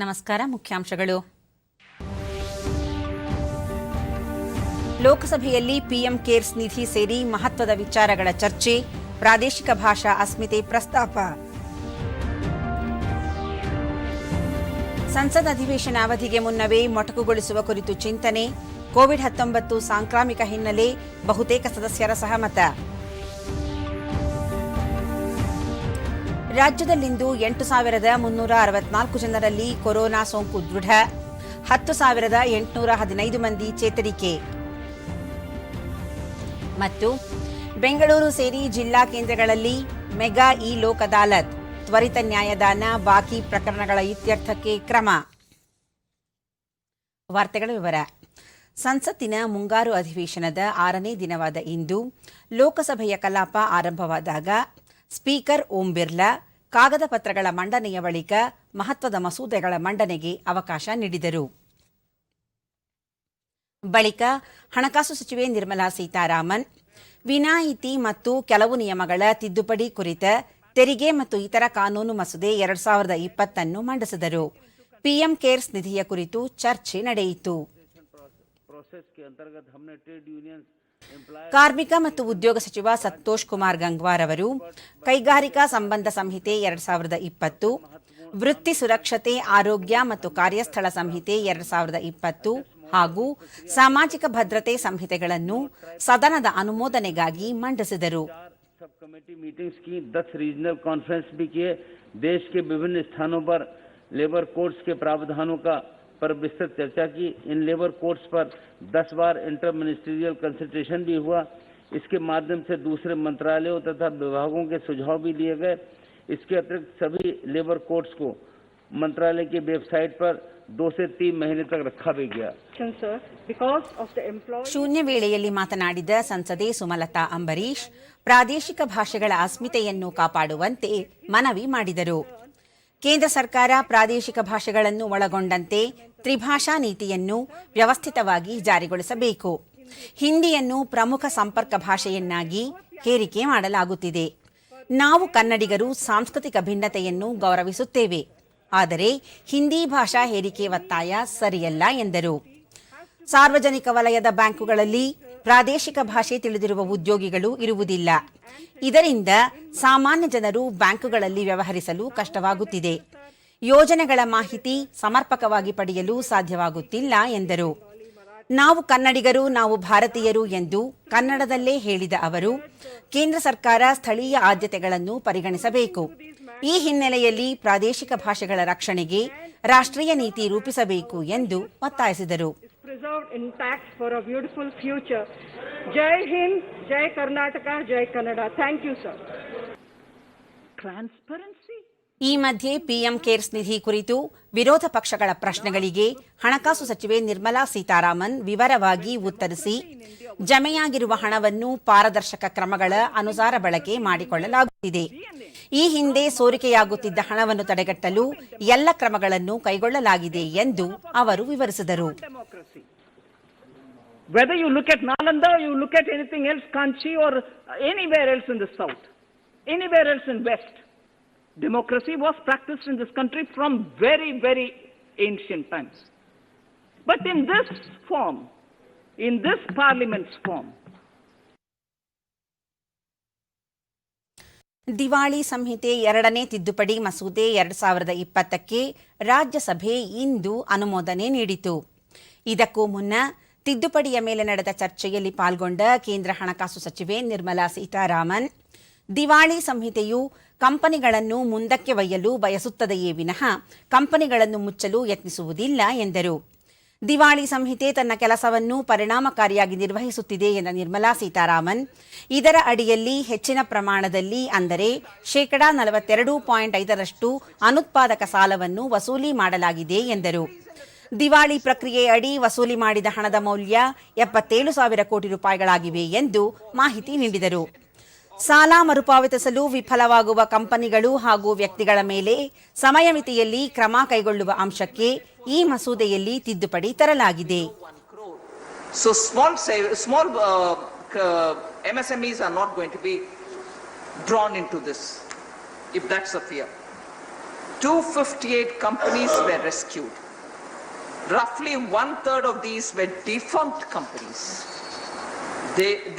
ನಮಸ್ಕಾರ. ಮುಖ್ಯಾಂಶಗಳು. ಲೋಕಸಭೆಯಲ್ಲಿ ಪಿಎಂ ಕೇರ್ಸ್ ನಿಧಿ ಸೇರಿ ಮಹತ್ವದ ವಿಚಾರಗಳ ಚರ್ಚೆ, ಪ್ರಾದೇಶಿಕ ಭಾಷಾ ಅಸ್ಮಿತೆ ಪ್ರಸ್ತಾಪ. ಸಂಸತ್ ಅಧಿವೇಶನ ಅವಧಿಗೆ ಮುನ್ನವೇ ಮೊಟಕುಗೊಳಿಸುವ ಕುರಿತು ಚಿಂತನೆ, ಕೋವಿಡ್-19 ಸಾಂಕ್ರಾಮಿಕ ಹಿನ್ನೆಲೆ ಬಹುತೇಕ ಸದಸ್ಯರ ಸಹಮತ. ರಾಜ್ಯದಲ್ಲಿಂದು 8,364 ಜನರಲ್ಲಿ ಕೊರೋನಾ ಸೋಂಕು ದೃಢ, 10,815 ಮಂದಿ ಚೇತರಿಕೆ. ಮತ್ತು ಬೆಂಗಳೂರು ಸೇರಿ ಜಿಲ್ಲಾ ಕೇಂದ್ರಗಳಲ್ಲಿ ಮೆಗಾ ಲೋಕ್ ಅದಾಲತ್, ತ್ವರಿತ ನ್ಯಾಯದಾನ, ಬಾಕಿ ಪ್ರಕರಣಗಳ ಇತ್ಯರ್ಥಕ್ಕೆ ಕ್ರಮ. ವಾರ್ತೆಗಳ ವಿವರ. ಸಂಸತ್ತಿನ ಮುಂಗಾರು ಅಧಿವೇಶನದ 6ನೇ ದಿನವಾದ ಇಂದು ಲೋಕಸಭೆಯ ಕಲಾಪ ಆರಂಭವಾದಾಗ ಸ್ಪೀಕರ್ ಓಂ ಬಿರ್ಲಾ ಕಾಗದ ಪತ್ರಗಳ ಮಂಡನೆಯ ಬಳಿಕ ಮಹತ್ವದ ಮಸೂದೆಗಳ ಮಂಡನೆಗೆ ಅವಕಾಶ ನೀಡಿದರು. ಬಳಿಕ ಹಣಕಾಸು ಸಚಿವೆ ನಿರ್ಮಲಾ ಸೀತಾರಾಮನ್ ವಿನಾಯಿತಿ ಮತ್ತು ಕೆಲವು ನಿಯಮಗಳ ತಿದ್ದುಪಡಿ ಕುರಿತ ತೆರಿಗೆ ಮತ್ತು ಇತರ ಕಾನೂನು ಮಸೂದೆ 2020 ಮಂಡಿಸಿದರು. ಪಿಎಂ ಕೇರ್ಸ್ ನಿಧಿಯ ಕುರಿತು ಚರ್ಚೆ ನಡೆಯಿತು. ಕಾರ್ಮಿಕ ಮತ್ತು ಉದ್ಯೋಗ ಸಚಿವ ಸಂತೋಷ್ ಕುಮಾರ್ ಗಂಗ್ವಾರ್ ಅವರು ಕೈಗಾರಿಕಾ ಸಂಬಂಧ ಸಂಹಿತೆ 2020, ವೃತ್ತಿ ಸುರಕ್ಷತೆ, ಆರೋಗ್ಯ ಮತ್ತು ಕಾರ್ಯಸ್ಥಳ ಸಂಹಿತೆ 2020 ಹಾಗೂ ಸಾಮಾಜಿಕ ಭದ್ರತೆ ಸಂಹಿತೆಗಳನ್ನು ಸದನದ ಅನುಮೋದನೆಗಾಗಿ ಮಂಡಿಸಿದರು. पर विस्तृत चर्चा की. इन लेबर कोड्स पर 10 बार इंटर मिनिस्ट्रियल कंसल्टेशन भी हुआ. इसके माध्यम से दूसरे मंत्रालयों तथा विभागों के सुझाव भी लिए गए. इसके अतिरिक्त सभी लेबर कोड्स को मंत्रालय की वेबसाइट पर 2 से 3 महीने तक रखा भी गया. ಶೂನ್ಯ ವೇಳೆಯಲ್ಲಿ ಮಾತನಾಡಿದ ಸಂಸದೆ ಸುಮಲತಾ ಅಂಬರೀಶ್ ಪ್ರಾದೇಶಿಕ ಭಾಷೆಗಳ ಅಸ್ಮಿತೆಯನ್ನು ಕಾಪಾಡುವಂತೆ ಮನವಿ ಮಾಡಿದರು. ಕೇಂದ್ರ ಸರ್ಕಾರ ಪ್ರಾದೇಶಿಕ ಭಾಷೆಗಳನ್ನು ಒಳಗೊಂಡಂತೆ ತ್ರಿಭಾಷಾ ನೀತಿಯನ್ನು ವ್ಯವಸ್ಥಿತವಾಗಿ ಜಾರಿಗೊಳಿಸಬೇಕು. ಹಿಂದಿಯನ್ನು ಪ್ರಮುಖ ಸಂಪರ್ಕ ಭಾಷೆಯನ್ನಾಗಿ ಹೇರಿಕೆ ಮಾಡಲಾಗುತ್ತಿದೆ. ನಾವು ಕನ್ನಡಿಗರು ಸಾಂಸ್ಕೃತಿಕ ಭಿನ್ನತೆಯನ್ನು ಗೌರವಿಸುತ್ತೇವೆ, ಆದರೆ ಹಿಂದಿ ಭಾಷಾ ಹೇರಿಕೆ ಒತ್ತಾಯ ಸರಿಯಲ್ಲ ಎಂದರು. ಸಾರ್ವಜನಿಕ ವಲಯದ ಬ್ಯಾಂಕುಗಳಲ್ಲಿ ಪ್ರಾದೇಶಿಕ ಭಾಷೆ ತಿಳಿದಿರುವ ಉದ್ಯೋಗಿಗಳು ಇರುವುದಿಲ್ಲ. ಇದರಿಂದ ಸಾಮಾನ್ಯ ಜನರು ಬ್ಯಾಂಕುಗಳಲ್ಲಿ ವ್ಯವಹರಿಸಲು ಕಷ್ಟವಾಗುತ್ತಿದೆ. ಯೋಜನೆಗಳ ಮಾಹಿತಿ ಸಮರ್ಪಕವಾಗಿ ಪಡೆಯಲು ಸಾಧ್ಯವಾಗುತ್ತಿಲ್ಲ ಎಂದರು. ನಾವು ಕನ್ನಡಿಗರು, ನಾವು ಭಾರತೀಯರು ಎಂದು ಕನ್ನಡದಲ್ಲೇ ಹೇಳಿದ ಅವರು, ಕೇಂದ್ರ ಸರ್ಕಾರ ಸ್ಥಳೀಯ ಆದ್ಯತೆಗಳನ್ನು ಪರಿಗಣಿಸಬೇಕು. ಈ ಹಿನ್ನೆಲೆಯಲ್ಲಿ ಪ್ರಾದೇಶಿಕ ಭಾಷೆಗಳ ರಕ್ಷಣೆಗೆ ರಾಷ್ಟ್ರೀಯ ನೀತಿ ರೂಪಿಸಬೇಕು ಎಂದು ಒತ್ತಾಯಿಸಿದರು. Intact for a beautiful future. Jai Hind, Jai Karnataka, Jai Kannada. Thank you, sir. Transparency. ಈ ಮಧ್ಯೆ ಪಿಎಂ ಕೇರ್ಸ್ ನಿಧಿ ಕುರಿತು ವಿರೋಧ ಪಕ್ಷಗಳ ಪ್ರಶ್ನೆಗಳಿಗೆ ಹಣಕಾಸು ಸಚಿವೆ ನಿರ್ಮಲಾ ಸೀತಾರಾಮನ್ ವಿವರವಾಗಿ ಉತ್ತರಿಸಿ, ಜಮೆಯಾಗಿರುವ ಹಣವನ್ನು ಪಾರದರ್ಶಕ ಕ್ರಮಗಳ ಅನುಸಾರ ಬಳಕೆ ಮಾಡಿಕೊಳ್ಳಲಾಗುತ್ತಿದೆ. ಈ ಹಿಂದೆ ಸೋರಿಕೆಯಾಗುತ್ತಿದ್ದ ಹಣವನ್ನು ತಡೆಗಟ್ಟಲು ಎಲ್ಲ ಕ್ರಮಗಳನ್ನು ಕೈಗೊಳ್ಳಲಾಗಿದೆ ಎಂದು ಅವರು ವಿವರಿಸಿದರು. Whether you look at Nalanda or you look at anything else, Kanchi or anywhere else in the south, anywhere else in west, democracy was practiced in this country from very, very ancient times. But in this form, in this parliament's form, ದಿವಾಳಿ ಸಂಹಿತೆ 2ನೇ ತಿದ್ದುಪಡಿ ಮಸೂದೆ 2020ಕ್ಕೆ ರಾಜ್ಯಸಭೆ ಇಂದು ಅನುಮೋದನೆ ನೀಡಿತು. ಇದಕ್ಕೂ ಮುನ್ನ ತಿದ್ದುಪಡಿಯ ಮೇಲೆ ನಡೆದ ಚರ್ಚೆಯಲ್ಲಿ ಪಾಲ್ಗೊಂಡ ಕೇಂದ್ರ ಹಣಕಾಸು ಸಚಿವೆ ನಿರ್ಮಲಾ ಸೀತಾರಾಮನ್, ದಿವಾಳಿ ಸಂಹಿತೆಯು ಕಂಪನಿಗಳನ್ನು ಮುಂದಕ್ಕೆ ಒಯ್ಯಲು ಬಯಸುತ್ತದೆಯೇ ವಿನಃ ಕಂಪನಿಗಳನ್ನು ಮುಚ್ಚಲು ಯತ್ನಿಸುವುದಿಲ್ಲ ಎಂದರು. ದಿವಾಳಿ ಸಂಹಿತೆ ತನ್ನ ಕೆಲಸವನ್ನು ಪರಿಣಾಮಕಾರಿಯಾಗಿ ನಿರ್ವಹಿಸುತ್ತಿದೆ ಎಂದ ನಿರ್ಮಲಾ ಸೀತಾರಾಮನ್, ಇದರ ಅಡಿಯಲ್ಲಿ ಹೆಚ್ಚಿನ ಪ್ರಮಾಣದಲ್ಲಿ ಅಂದರೆ 42.5% ಅನುತ್ಪಾದಕ ಸಾಲವನ್ನು ವಸೂಲಿ ಮಾಡಲಾಗಿದೆ ಎಂದರು. ದಿವಾಳಿ ಪ್ರಕ್ರಿಯೆ ಅಡಿ ವಸೂಲಿ ಮಾಡಿದ ಹಣದ ಮೌಲ್ಯ 77,000 ಕೋಟಿ ರೂಪಾಯಿಗಳಾಗಿವೆ ಎಂದು ಮಾಹಿತಿ ನೀಡಿದರು. ಸಾಲ ಮರುಪಾವತಿಸಲು ವಿಫಲವಾಗುವ ಕಂಪನಿಗಳು ಹಾಗೂ ವ್ಯಕ್ತಿಗಳ ಮೇಲೆ ಸಮಯಮಿತಿಯಲ್ಲಿ ಕ್ರಮ ಕೈಗೊಳ್ಳುವ ಅಂಶಕ್ಕೆ ಈ ಮಸೂದೆಯಲ್ಲಿ ತಿದ್ದುಪಡಿ ತರಲಾಗಿದೆ. So small MSMEs are not going to be drawn into this, if that's a fear. 258 companies were rescued. Roughly 1/3 of these were defunct companies.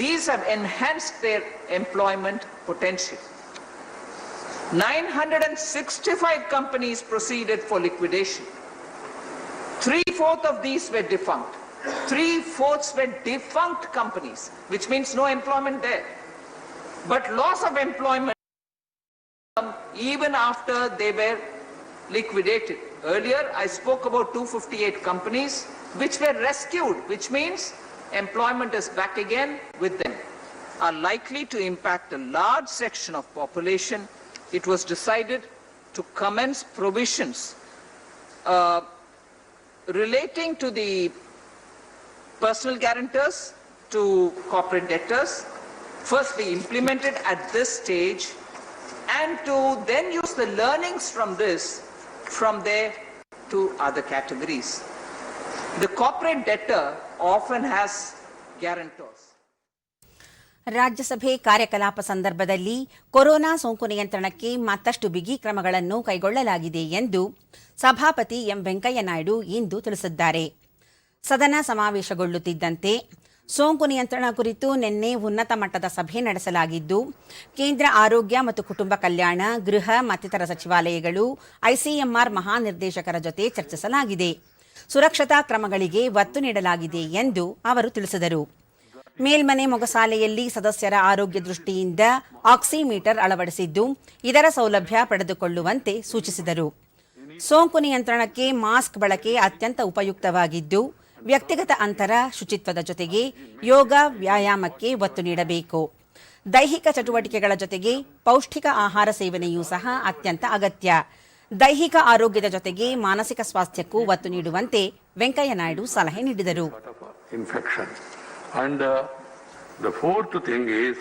These have enhanced their employment potential. 965 companies proceeded for liquidation. 3/4 of these were defunct. 3/4 were defunct companies, which means no employment there. But loss of employment even after they were liquidated. Earlier, I spoke about 258 companies which were rescued, which means employment is back again with them, are likely to impact a large section of population. It was decided to commence provisions relating to the personal guarantors to corporate debtors, first be implemented at this stage, and to then use the learnings from this from there to other categories. The corporate debtor often has guarantors. ರಾಜ್ಯಸಭೆ ಕಾರ್ಯಕಲಾಪ ಸಂದರ್ಭದಲ್ಲಿ corona ಸೋಂಕು ನಿಯಂತ್ರಣಕ್ಕೆ ಮತ್ತಷ್ಟು ಬಿಗಿ ಕ್ರಮಗಳನ್ನು ಕೈಗೊಳ್ಳಲಾಗಿದೆ ಎಂದು ಸಭಾಪತಿ ಎಂ ವೆಂಕಯ್ಯನಾಯ್ಡು ಇಂದು ತಿಳಿಸಿದ್ದಾರೆ. ಸದನ ಸಮಾವೇಶಗೊಳ್ಳುತ್ತಿದ್ದಂತೆ ಸೋಂಕು ನಿಯಂತ್ರಣ ಕುರಿತು ನಿನ್ನೆ ಉನ್ನತ ಮಟ್ಟದ ಸಭೆ ನಡೆಸಲಾಗಿದ್ದು, ಕೇಂದ್ರ ಆರೋಗ್ಯ ಮತ್ತು ಕುಟುಂಬ ಕಲ್ಯಾಣ, ಗೃಹ ಮತ್ತಿತರ ಸಚಿವಾಲಯಗಳು, ಐಸಿಎಂಆರ್ ಮಹಾನಿರ್ದೇಶಕರ ಜೊತೆ ಚರ್ಚಿಸಲಾಗಿದೆ. ಸುರಕ್ಷತಾ ಕ್ರಮಗಳಿಗೆ ಒತ್ತು ನೀಡಲಾಗಿದೆ ಎಂದು ಅವರು ತಿಳಿಸಿದರು. ಮೇಲ್ಮನೆ ಮೊಗಸಾಲೆಯಲ್ಲಿ ಸದಸ್ಯರ ಆರೋಗ್ಯ ದೃಷ್ಟಿಯಿಂದ ಆಕ್ಸಿಮೀಟರ್ ಅಳವಡಿಸಿದ್ದು, ಇದರ ಸೌಲಭ್ಯ ಪಡೆದುಕೊಳ್ಳುವಂತೆ ಸೂಚಿಸಿದರು. ಸೋಂಕು ನಿಯಂತ್ರಣಕ್ಕೆ ಮಾಸ್ಕ್ ಬಳಕೆ ಅತ್ಯಂತ ಉಪಯುಕ್ತವಾಗಿದ್ದು, ವ್ಯಕ್ತಿಗತ ಅಂತರ, ಶುಚಿತ್ವದ ಜೊತೆಗೆ ಯೋಗ, ವ್ಯಾಯಾಮಕ್ಕೆ ಒತ್ತು ನೀಡಬೇಕು. ದೈಹಿಕ ಚಟುವಟಿಕೆಗಳ ಜೊತೆಗೆ ಪೌಷ್ಟಿಕ ಆಹಾರ ಸೇವನೆಯೂ ಸಹ ಅತ್ಯಂತ ಅಗತ್ಯ. ದೈಹಿಕ ಆರೋಗ್ಯದ ಜೊತೆಗೆ ಮಾನಸಿಕ ಸ್ವಾಸ್ಥ್ಯಕ್ಕೂ ಒತ್ತು ನೀಡುವಂತೆ ವೆಂಕಯ್ಯನಾಯ್ಡು ಸಲಹೆ ನೀಡಿದರು. And the fourth thing is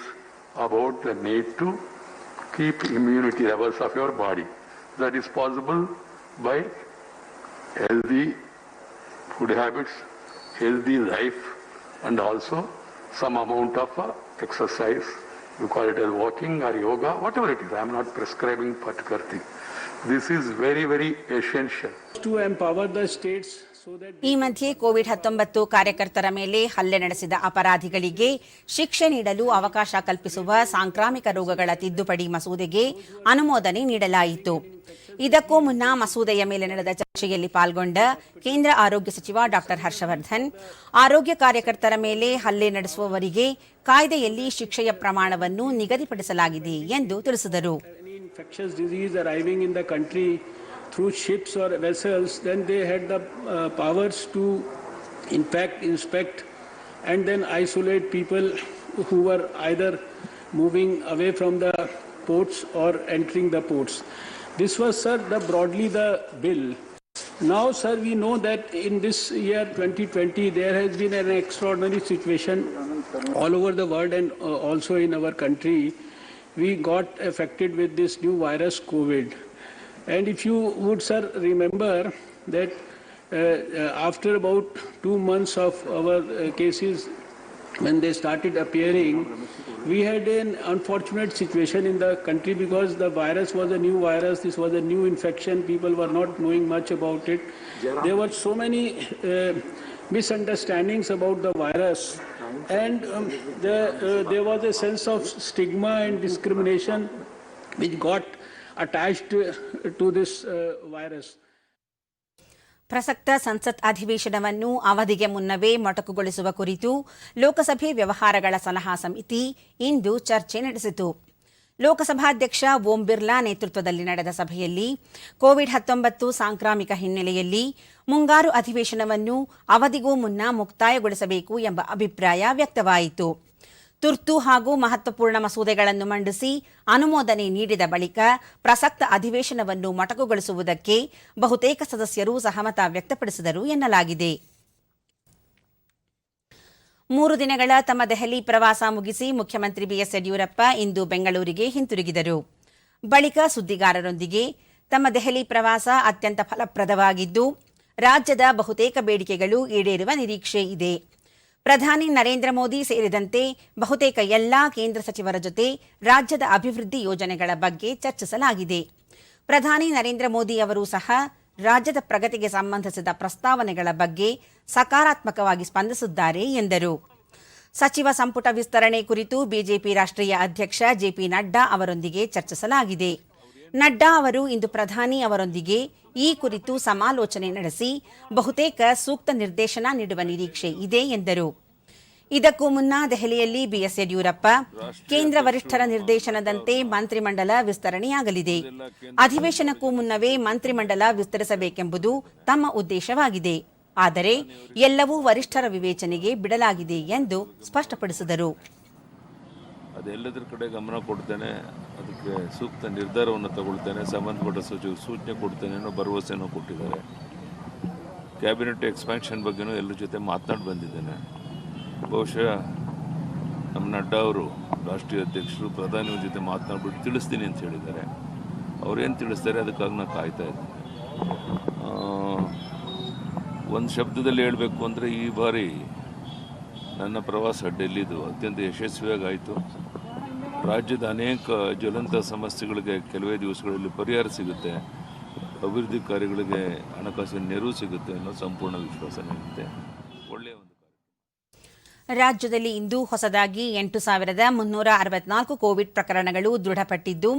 about the need to keep immunity levels of your body. That is possible by healthy food habits, healthy life, and also some amount of exercise. You call it as walking or yoga, whatever it is. I am not prescribing particular thing. This is very, very essential. To empower the states. ಈ ಮಧ್ಯೆ COVID-19 ಕಾರ್ಯಕರ್ತರ ಮೇಲೆ ಹಲ್ಲೆ ನಡೆಸಿದ ಅಪರಾಧಿಗಳಿಗೆ ಶಿಕ್ಷೆ ನೀಡಲು ಅವಕಾಶ ಕಲ್ಪಿಸುವ ಸಾಂಕ್ರಾಮಿಕ ರೋಗಗಳ ತಿದ್ದುಪಡಿ ಮಸೂದೆಗೆ ಅನುಮೋದನೆ ನೀಡಲಾಯಿತು. ಇದಕ್ಕೂ ಮುನ್ನ ಮಸೂದೆಯ ಮೇಲೆ ನಡೆದ ಚರ್ಚೆಯಲ್ಲಿ ಪಾಲ್ಗೊಂಡ ಕೇಂದ್ರ ಆರೋಗ್ಯ ಸಚಿವ ಡಾ ಹರ್ಷವರ್ಧನ್, ಆರೋಗ್ಯ ಕಾರ್ಯಕರ್ತರ ಮೇಲೆ ಹಲ್ಲೆ ನಡೆಸುವವರಿಗೆ ಕಾಯ್ದೆಯಲ್ಲಿ ಶಿಕ್ಷೆಯ ಪ್ರಮಾಣವನ್ನು ನಿಗದಿಪಡಿಸಲಾಗಿದೆ ಎಂದು ತಿಳಿಸಿದರು. Through ships or vessels, then they had the powers to inspect and then isolate people who were either moving away from the ports or entering the ports. This was, sir, broadly the bill. Now, sir, we know that in this year 2020 there has been an extraordinary situation all over the world and also in our country. We got affected with this new virus COVID. And if you would, sir, remember that after about 2 months of our cases, when they started appearing, we had an unfortunate situation in the country because the virus was a new virus, this was a new infection, people were not knowing much about it. There were so many misunderstandings about the virus, and there was a sense of stigma and discrimination which got attached to this virus. ಪ್ರಸಕ್ತ ಸಂಸತ್ ಅಧಿವೇಶನವನ್ನು ಅವಧಿಗೆ ಮುನ್ನವೇ ಮೊಟಕುಗೊಳಿಸುವ ಕುರಿತು ಲೋಕಸಭೆ ವ್ಯವಹಾರಗಳ ಸಲಹಾ ಸಮಿತಿ ಇಂದು ಚರ್ಚೆ ನಡೆಸಿತು. ಲೋಕಸಭಾಧ್ಯಕ್ಷ ಓಂ ಬಿರ್ಲಾ ನೇತೃತ್ವದಲ್ಲಿ ನಡೆದ ಸಭೆಯಲ್ಲಿ ಕೋವಿಡ್-19 ಸಾಂಕ್ರಾಮಿಕ ಹಿನ್ನೆಲೆಯಲ್ಲಿ ಮುಂಗಾರು ಅಧಿವೇಶನವನ್ನು ಅವಧಿಗೂ ಮುನ್ನ ಮುಕ್ತಾಯಗೊಳಿಸಬೇಕು ಎಂಬ ಅಭಿಪ್ರಾಯ ವ್ಯಕ್ತವಾಯಿತು. ತುರ್ತು ಹಾಗೂ ಮಹತ್ವಪೂರ್ಣ ಮಸೂದೆಗಳನ್ನು ಮಂಡಿಸಿ ಅನುಮೋದನೆ ನೀಡಿದ ಬಳಿಕ ಪ್ರಸಕ್ತ ಅಧಿವೇಶನವನ್ನು ಮೊಟಕುಗೊಳಿಸುವುದಕ್ಕೆ ಬಹುತೇಕ ಸದಸ್ಯರು ಸಹಮತ ವ್ಯಕ್ತಪಡಿಸಿದರು ಎನ್ನಲಾಗಿದೆ. 3 ದಿನಗಳ ತಮ್ಮ ದೆಹಲಿ ಪ್ರವಾಸ ಮುಗಿಸಿ ಮುಖ್ಯಮಂತ್ರಿ ಬಿಎಸ್ ಯಡಿಯೂರಪ್ಪ ಇಂದು ಬೆಂಗಳೂರಿಗೆ ಹಿಂತಿರುಗಿದರು. ಬಳಿಕ ಸುದ್ದಿಗಾರರೊಂದಿಗೆ ತಮ್ಮ ದೆಹಲಿ ಪ್ರವಾಸ ಅತ್ಯಂತ ಫಲಪ್ರದವಾಗಿದ್ದು, ರಾಜ್ಯದ ಬಹುತೇಕ ಬೇಡಿಕೆಗಳು ಈಡೇರುವ ನಿರೀಕ್ಷೆ ಇದೆ. ಪ್ರಧಾನಿ ನರೇಂದ್ರ ಮೋದಿ ಸೇರಿದಂತೆ ಬಹುತೇಕ ಎಲ್ಲಾ ಕೇಂದ್ರ ಸಚಿವರ ಜೊತೆ ರಾಜ್ಯದ ಅಭಿವೃದ್ಧಿ ಯೋಜನೆಗಳ ಬಗ್ಗೆ ಚರ್ಚಿಸಲಾಗಿದೆ. ಪ್ರಧಾನಿ ನರೇಂದ್ರ ಮೋದಿ ಅವರೂ ಸಹ ರಾಜ್ಯದ ಪ್ರಗತಿಗೆ ಸಂಬಂಧಿಸಿದ ಪ್ರಸ್ತಾವನೆಗಳ ಬಗ್ಗೆ ಸಕಾರಾತ್ಮಕವಾಗಿ ಸ್ಪಂದಿಸಿದ್ದಾರೆ ಎಂದರು. ಸಚಿವ ಸಂಪುಟ ವಿಸ್ತರಣೆ ಕುರಿತು ಬಿಜೆಪಿ ರಾಷ್ಟ್ರೀಯ ಅಧ್ಯಕ್ಷ ಜೆಪಿ ನಡ್ಡಾ ಅವರೊಂದಿಗೆ ಚರ್ಚಿಸಲಾಗಿದೆ. ನಡ್ಡಾ ಅವರು ಇಂದು ಪ್ರಧಾನಿ ಅವರೊಂದಿಗೆ ಈ ಕುರಿತು ಸಮಾಲೋಚನೆ ನಡೆಸಿ ಬಹುತೇಕ ಸೂಕ್ತ ನಿರ್ದೇಶನ ನೀಡುವ ನಿರೀಕ್ಷೆ ಇದೆ ಎಂದರು. ಇದಕ್ಕೂ ಮುನ್ನ ದೆಹಲಿಯಲ್ಲಿ ಬಿಎಸ್ ಯಡಿಯೂರಪ್ಪ ಕೇಂದ್ರ ವರಿಷ್ಠರ ನಿರ್ದೇಶನದಂತೆ ಮಂತ್ರಿಮಂಡಲ ವಿಸ್ತರಣೆಯಾಗಲಿದೆ. ಅಧಿವೇಶನಕ್ಕೂ ಮುನ್ನವೇ ಮಂತ್ರಿಮಂಡಲ ವಿಸ್ತರಿಸಬೇಕೆಂಬುದು ತಮ್ಮ ಉದ್ದೇಶವಾಗಿದೆ. ಆದರೆ ಎಲ್ಲವೂ ವರಿಷ್ಠರ ವಿವೇಚನೆಗೆ ಬಿಡಲಾಗಿದೆ ಎಂದು ಸ್ಪಷ್ಟಪಡಿಸಿದರು. ಅದೆಲ್ಲದರ ಕಡೆ ಗಮನ ಕೊಡ್ತೇನೆ, ಅದಕ್ಕೆ ಸೂಕ್ತ ನಿರ್ಧಾರವನ್ನು ತಗೊಳ್ತೇನೆ, ಸಂಬಂಧಪಟ್ಟ ಸಚಿವರು ಸೂಚನೆ ಕೊಡ್ತೇನೆ ಅನ್ನೋ ಭರವಸೆಯನ್ನು ಕೊಟ್ಟಿದ್ದಾರೆ. ಕ್ಯಾಬಿನೆಟ್ ಎಕ್ಸ್ಪ್ಯಾನ್ಷನ್ ಬಗ್ಗೆನೂ ಎಲ್ಲರ ಜೊತೆ ಮಾತನಾಡಿ ಬಂದಿದ್ದೇನೆ. ಬಹುಶಃ ನಮ್ಮ ನಡ್ಡಾ ಅವರು ರಾಷ್ಟ್ರೀಯ ಅಧ್ಯಕ್ಷರು ಪ್ರಧಾನಿಯವ್ರ ಜೊತೆ ಮಾತನಾಡ್ಬಿಟ್ಟು ತಿಳಿಸ್ತೀನಿ ಅಂತ ಹೇಳಿದ್ದಾರೆ. ಅವ್ರೇನು ತಿಳಿಸ್ತಾರೆ ಅದಕ್ಕಾಗಿ ನಾನು ಕಾಯ್ತಾ ಇದ್ದೀನಿ. ಒಂದು ಶಬ್ದದಲ್ಲಿ ಹೇಳಬೇಕು ಅಂದರೆ ಈ ಬಾರಿ ನನ್ನ ಪ್ರವಾಸ ಡೆಲ್ಲಿದು ಅತ್ಯಂತ ಯಶಸ್ವಿಯಾಗಿ ಆಯಿತು. ರಾಜ್ಯದ ಅನೇಕ ಜ್ವಲಂತ ಸಮಸ್ಯೆಗಳಿಗೆ ಕೆಲವೇ ದಿವಸಗಳಲ್ಲಿ ಪರಿಹಾರ ಸಿಗುತ್ತೆ, ಅಭಿವೃದ್ಧಿ ಕಾರ್ಯಗಳಿಗೆ ಹಣಕಾಸಿನ ನೆರವು ಸಿಗುತ್ತೆ ಅನ್ನೋ ಸಂಪೂರ್ಣ ವಿಶ್ವಾಸ ನೀಡುತ್ತೆ. ಒಳ್ಳೆಯ ಒಂದು ರಾಜ್ಯದಲ್ಲಿ ಇಂದು ಹೊಸದಾಗಿ 8,364 ಕೋವಿಡ್ ಪ್ರಕರಣಗಳು ದೃಢಪಟ್ಟಿದ್ದು,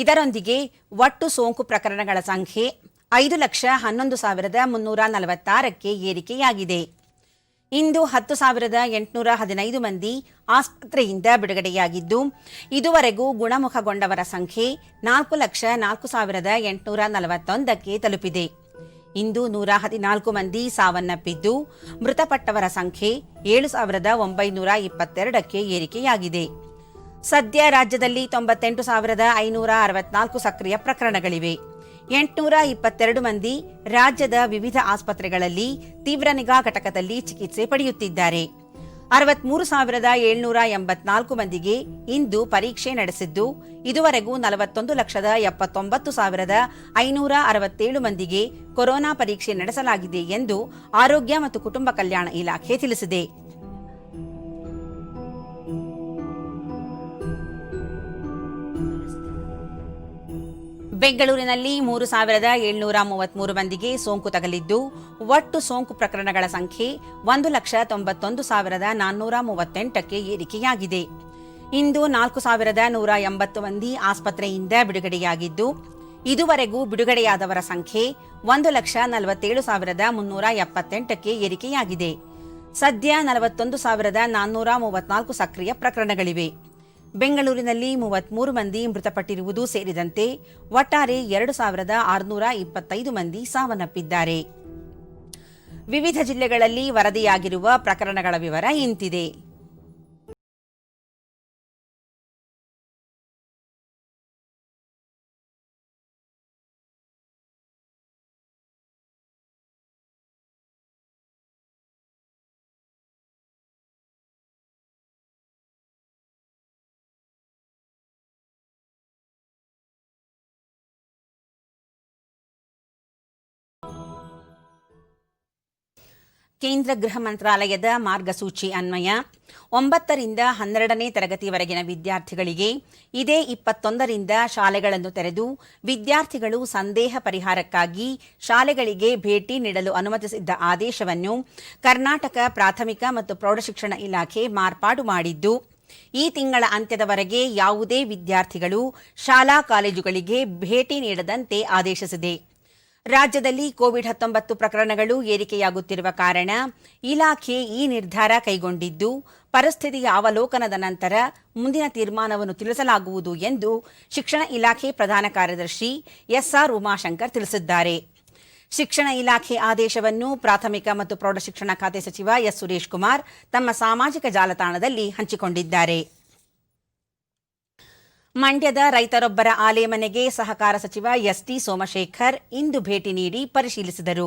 ಇದರೊಂದಿಗೆ ಒಟ್ಟು ಸೋಂಕು ಪ್ರಕರಣಗಳ ಸಂಖ್ಯೆ 5,11,346ಕ್ಕೆ ಏರಿಕೆಯಾಗಿದೆ. ಇಂದು 10,815 ಮಂದಿ ಆಸ್ಪತ್ರೆಯಿಂದ ಬಿಡುಗಡೆಯಾಗಿದ್ದು, ಇದುವರೆಗೂ ಗುಣಮುಖಗೊಂಡವರ ಸಂಖ್ಯೆ 4,04,841ಕ್ಕೆ ತಲುಪಿದೆ. ಇಂದು 114 ಮಂದಿ ಸಾವನ್ನಪ್ಪಿದ್ದು, ಮೃತಪಟ್ಟವರ ಸಂಖ್ಯೆ 7,922ಕ್ಕೆ ಏರಿಕೆಯಾಗಿದೆ. ಸದ್ಯ ರಾಜ್ಯದಲ್ಲಿ 98,564 ಸಕ್ರಿಯ ಪ್ರಕರಣಗಳಿವೆ. 822 ಮಂದಿ ರಾಜ್ಯದ ವಿವಿಧ ಆಸ್ಪತ್ರೆಗಳಲ್ಲಿ ತೀವ್ರ ನಿಗಾ ಘಟಕದಲ್ಲಿ ಚಿಕಿತ್ಸೆ ಪಡೆಯುತ್ತಿದ್ದಾರೆ. 63,784 ಮಂದಿಗೆ ಇಂದು ಪರೀಕ್ಷೆ ನಡೆಸಿದ್ದು, ಇದುವರೆಗೂ 41,79,567 ಮಂದಿಗೆ ಕೊರೋನಾ ಪರೀಕ್ಷೆ ನಡೆಸಲಾಗಿದೆ ಎಂದು ಆರೋಗ್ಯ ಮತ್ತು ಕುಟುಂಬ ಕಲ್ಯಾಣ ಇಲಾಖೆ ತಿಳಿಸಿದೆ. ಬೆಂಗಳೂರಿನಲ್ಲಿ 3,733 ಮಂದಿಗೆ ಸೋಂಕು ತಗುಲಿದ್ದು, ಒಟ್ಟು ಸೋಂಕು ಪ್ರಕರಣಗಳ ಸಂಖ್ಯೆ 1,91,438ಕ್ಕೆ ಏರಿಕೆಯಾಗಿದೆ. ಇಂದು 4,180 ಮಂದಿ ಆಸ್ಪತ್ರೆಯಿಂದ ಬಿಡುಗಡೆಯಾಗಿದ್ದು, ಇದುವರೆಗೂ ಬಿಡುಗಡೆಯಾದವರ ಸಂಖ್ಯೆ 1,47,378ಕ್ಕೆ ಏರಿಕೆಯಾಗಿದೆ. ಸದ್ಯ 41,434 ಸಕ್ರಿಯ ಪ್ರಕರಣಗಳಿವೆ. ಬೆಂಗಳೂರಿನಲ್ಲಿ 33 ಮಂದಿ ಮೃತಪಟ್ಟಿರುವುದು ಸೇರಿದಂತೆ ಒಟ್ಟಾರೆ 2,625 ಮಂದಿ ಸಾವನ್ನಪ್ಪಿದ್ದಾರೆ. ವಿವಿಧ ಜಿಲ್ಲೆಗಳಲ್ಲಿ ವರದಿಯಾಗಿರುವ ಪ್ರಕರಣಗಳ ವಿವರ ಇಂತಿದೆ. ಕೇಂದ್ರ ಗೃಹ ಮಂತ್ರಾಲಯದ ಮಾರ್ಗಸೂಚಿ ಅನ್ವಯ 9ರಿಂದ 12ನೇ ತರಗತಿವರೆಗಿನ ವಿದ್ಯಾರ್ಥಿಗಳಿಗೆ ಇದೇ 21ರಿಂದ ಶಾಲೆಗಳನ್ನು ತೆರೆದು ವಿದ್ಯಾರ್ಥಿಗಳು ಸಂದೇಹ ಪರಿಹಾರಕ್ಕಾಗಿ ಶಾಲೆಗಳಿಗೆ ಭೇಟಿ ನೀಡಲು ಅನುಮತಿಸಿದ್ದ ಆದೇಶವನ್ನು ಕರ್ನಾಟಕ ಪ್ರಾಥಮಿಕ ಮತ್ತು ಪ್ರೌಢಶಿಕ್ಷಣ ಇಲಾಖೆ ಮಾರ್ಪಾಡು ಮಾಡಿದ್ದು, ಈ ತಿಂಗಳ ಅಂತ್ಯದವರೆಗೆ ಯಾವುದೇ ವಿದ್ಯಾರ್ಥಿಗಳು ಶಾಲಾ ಕಾಲೇಜುಗಳಿಗೆ ಭೇಟಿ ನೀಡದಂತೆ ಆದೇಶಿಸಿದೆ. ರಾಜ್ಯದಲ್ಲಿ ಕೋವಿಡ್-19 ಪ್ರಕರಣಗಳು ಏರಿಕೆಯಾಗುತ್ತಿರುವ ಕಾರಣ ಇಲಾಖೆ ಈ ನಿರ್ಧಾರ ಕೈಗೊಂಡಿದ್ದು, ಪರಿಸ್ಥಿತಿಯ ಅವಲೋಕನದ ನಂತರ ಮುಂದಿನ ತೀರ್ಮಾನವನ್ನು ತಿಳಿಸಲಾಗುವುದು ಎಂದು ಶಿಕ್ಷಣ ಇಲಾಖೆ ಪ್ರಧಾನ ಕಾರ್ಯದರ್ಶಿ ಎಸ್ಆರ್ ಉಮಾಶಂಕರ್ ತಿಳಿಸಿದ್ದಾರೆ. ಶಿಕ್ಷಣ ಇಲಾಖೆ ಆದೇಶವನ್ನು ಪ್ರಾಥಮಿಕ ಮತ್ತು ಪ್ರೌಢಶಿಕ್ಷಣ ಖಾತೆ ಸಚಿವ ಎಸ್ ಸುರೇಶ್ ಕುಮಾರ್ ತಮ್ಮ ಸಾಮಾಜಿಕ ಜಾಲತಾಣದಲ್ಲಿ ಹಂಚಿಕೊಂಡಿದ್ದಾರೆ. ಮಂಡ್ಯದ ರೈತರೊಬ್ಬರ ಆಲೆಮನೆಗೆ ಸಹಕಾರ ಸಚಿವ ಎಸ್ಟಿ ಸೋಮಶೇಖರ್ ಇಂದು ಭೇಟಿ ನೀಡಿ ಪರಿಶೀಲಿಸಿದರು.